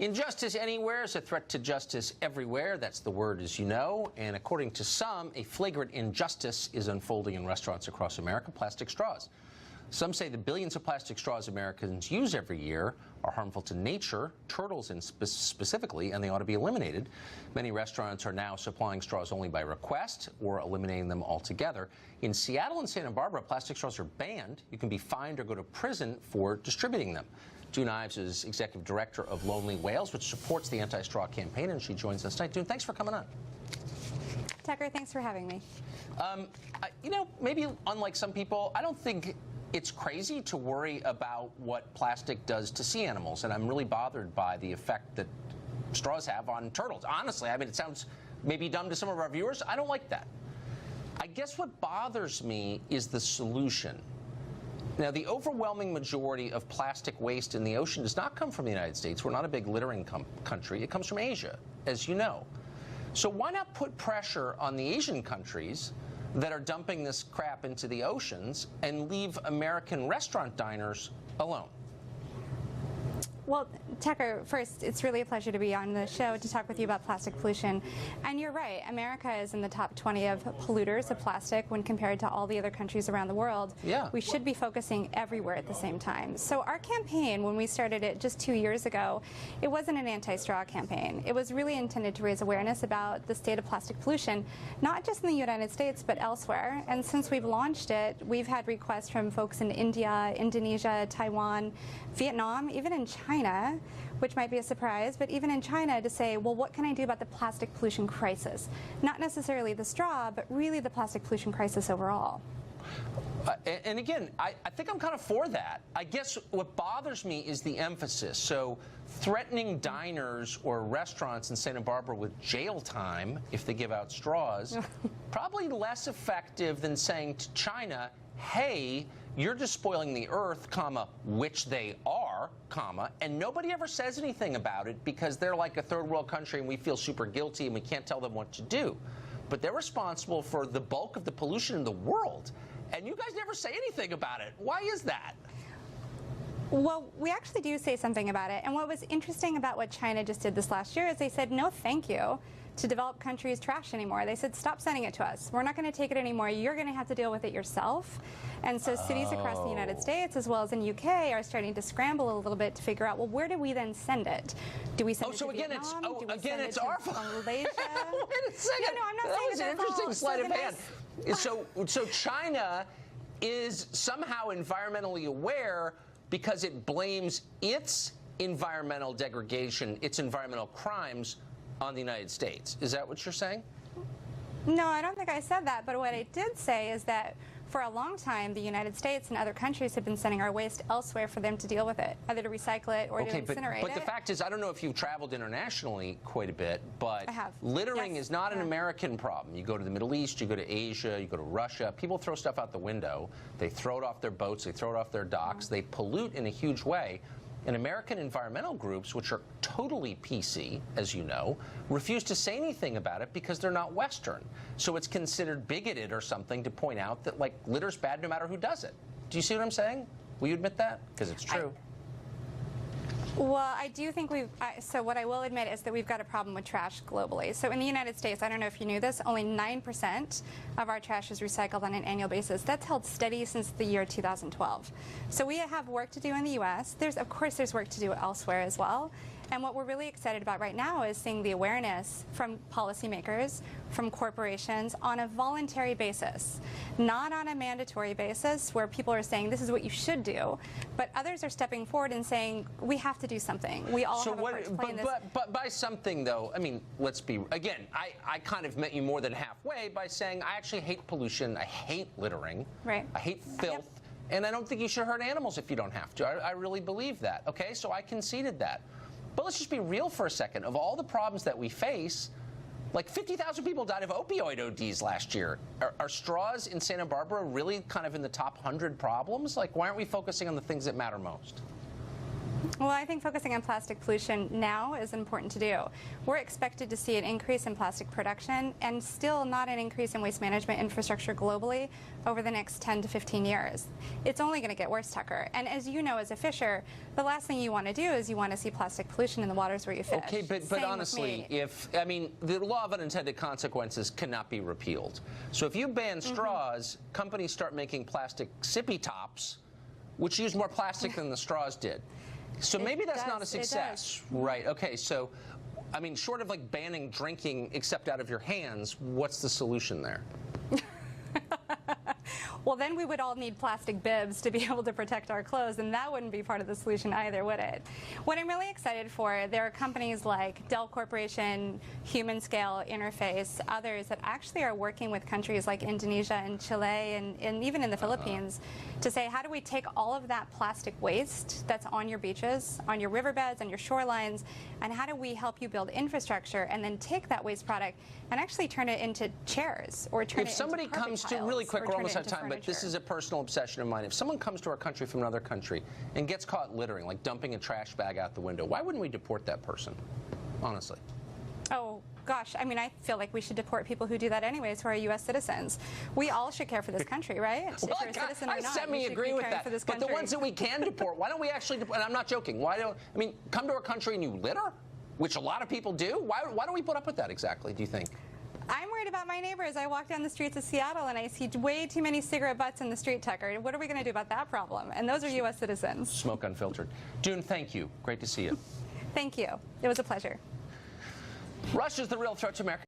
Injustice anywhere is a threat to justice everywhere. That's the word, as you know. And according to some, a flagrant injustice is unfolding in restaurants across America: plastic straws. Some say the billions of plastic straws Americans use every year are harmful to nature, turtles specifically, and they ought to be eliminated. Many restaurants are now supplying straws only by request or eliminating them altogether. In Seattle and Santa Barbara, plastic straws are banned. You can be fined or go to prison for distributing them. June Ives is executive director of Lonely Whales, which supports the anti-straw campaign, and she joins us tonight. June, thanks for coming on. Tucker, thanks for having me. You know, maybe unlike some people, I don't think it's crazy to worry about what plastic does to sea animals, and I'm really bothered by the effect that straws have on turtles. Honestly, I mean, it sounds maybe dumb to some of our viewers. I don't like that. I guess what bothers me is the solution. Now, the overwhelming majority of plastic waste in the ocean does not come from the United States. We're not a big littering country. It comes from Asia, as you know. So why not put pressure on the Asian countries that are dumping this crap into the oceans and leave American restaurant diners alone? Well, Tucker, first, it's really a pleasure to be on the show to talk with you about plastic pollution. And you're right, America is in the top 20 of polluters of plastic when compared to all the other countries around the world. Yeah. We should be focusing everywhere at the same time. So our campaign, when we started it just 2 years ago, it wasn't an anti-straw campaign. It was really intended to raise awareness about the state of plastic pollution, not just in the United States, but elsewhere. And since we've launched it, we've had requests from folks in India, Indonesia, Taiwan, Vietnam, even in China, which might be a surprise, but even in China, to say, well, what can I do about the plastic pollution crisis? Not necessarily the straw, but really the plastic pollution crisis overall. And again, I think I'm kind of for that. I guess what bothers me is the emphasis. So threatening diners or restaurants in Santa Barbara with jail time if they give out straws, probably less effective than saying to China, hey, you're just spoiling the earth, comma, which they are, comma, and nobody ever says anything about it because they're like a third world country and we feel super guilty and we can't tell them what to do. But they're responsible for the bulk of the pollution in the world, and you guys never say anything about it. Why is that? Well, we actually do say something about it, and what was interesting about what China just did this last year is they said no thank you to developed countries' trash anymore. They said, stop sending it to us. We're not going to take it anymore. You're going to have to deal with it yourself. And so cities across the United States, as well as in UK, are starting to scramble a little bit to figure out, well, where do we then send it? Do we send it to Vietnam? Again, it's our fault. Malaysia? Wait a second. No, I'm not that saying was an interesting sleight of hand. So China is somehow environmentally aware because it blames its environmental degradation, its environmental crimes on the United States. Is that what you're saying? No, I don't think I said that. But what I did say is that for a long time, the United States and other countries have been sending our waste elsewhere for them to deal with it, either to recycle it or to incinerate it. But the fact is, I don't know if you've traveled internationally quite a bit, but I have. Littering is not an American problem. You go to the Middle East, you go to Asia, you go to Russia. People throw stuff out the window. They throw it off their boats. They throw it off their docks. They pollute in a huge way. And American environmental groups, which are totally PC, as you know, refuse to say anything about it because they're not Western. So it's considered bigoted or something to point out that, like, litter's bad no matter who does it. Do you see what I'm saying? Will you admit that? Because it's true. Well, I do think so what I will admit is that we've got a problem with trash globally. So in the United States, I don't know if you knew this, only 9% of our trash is recycled on an annual basis. That's held steady since the year 2012. So we have work to do in the U.S. Of course, there's work to do elsewhere as well. And what we're really excited about right now is seeing the awareness from policymakers, from corporations on a voluntary basis, not on a mandatory basis where people are saying this is what you should do, but others are stepping forward and saying we have to do something. We all have a part to play in this. But by something, though, I mean, let's be, again, I kind of met you more than halfway by saying I actually hate pollution, I hate littering, right. I hate filth, and I don't think you should hurt animals if you don't have to. I really believe that, okay? So I conceded that. But let's just be real for a second. Of all the problems that we face, like 50,000 people died of opioid ODs last year. Are straws in Santa Barbara really kind of in the top 100 problems? Like, why aren't we focusing on the things that matter most? Well, I think focusing on plastic pollution now is important to do. We're expected to see an increase in plastic production and still not an increase in waste management infrastructure globally over the next 10 to 15 years. It's only going to get worse, Tucker. And as you know, as a fisher, the last thing you want to do is you want to see plastic pollution in the waters where you fish. Okay, but honestly, the law of unintended consequences cannot be repealed. So if you ban straws, companies start making plastic sippy tops, which use more plastic than the straws did. So maybe that's not a success. Right, okay, so, I mean, short of like banning drinking except out of your hands, what's the solution there? Well, then we would all need plastic bibs to be able to protect our clothes, and that wouldn't be part of the solution either, would it? What I'm really excited for, there are companies like Dell Corporation, Human Scale, Interface, others that actually are working with countries like Indonesia and Chile and even in the Philippines to say, how do we take all of that plastic waste that's on your beaches, on your riverbeds, on your shorelines, and how do we help you build infrastructure and then take that waste product and actually turn it into chairs or turn it into carpet tiles. If somebody comes to, really quick, we're almost out of time, but this is a personal obsession of mine. If someone comes to our country from another country and gets caught littering, like dumping a trash bag out the window, why wouldn't we deport that person, honestly? Oh, gosh. I mean, I feel like we should deport people who do that anyways, who are U.S. citizens. We all should care for this country, right? Well, if you're a citizen or not, semi-agree with that. But the ones that we can deport, why don't we actually deport? And I'm not joking. Come to our country and you litter, which a lot of people do. Why don't we put up with that exactly, do you think? I'm worried about my neighbors. I walk down the streets of Seattle and I see way too many cigarette butts in the street, Tucker. What are we going to do about that problem? And those are U.S. citizens. Smoke unfiltered. June, thank you. Great to see you. Thank you. It was a pleasure. Russia's the real threat to America.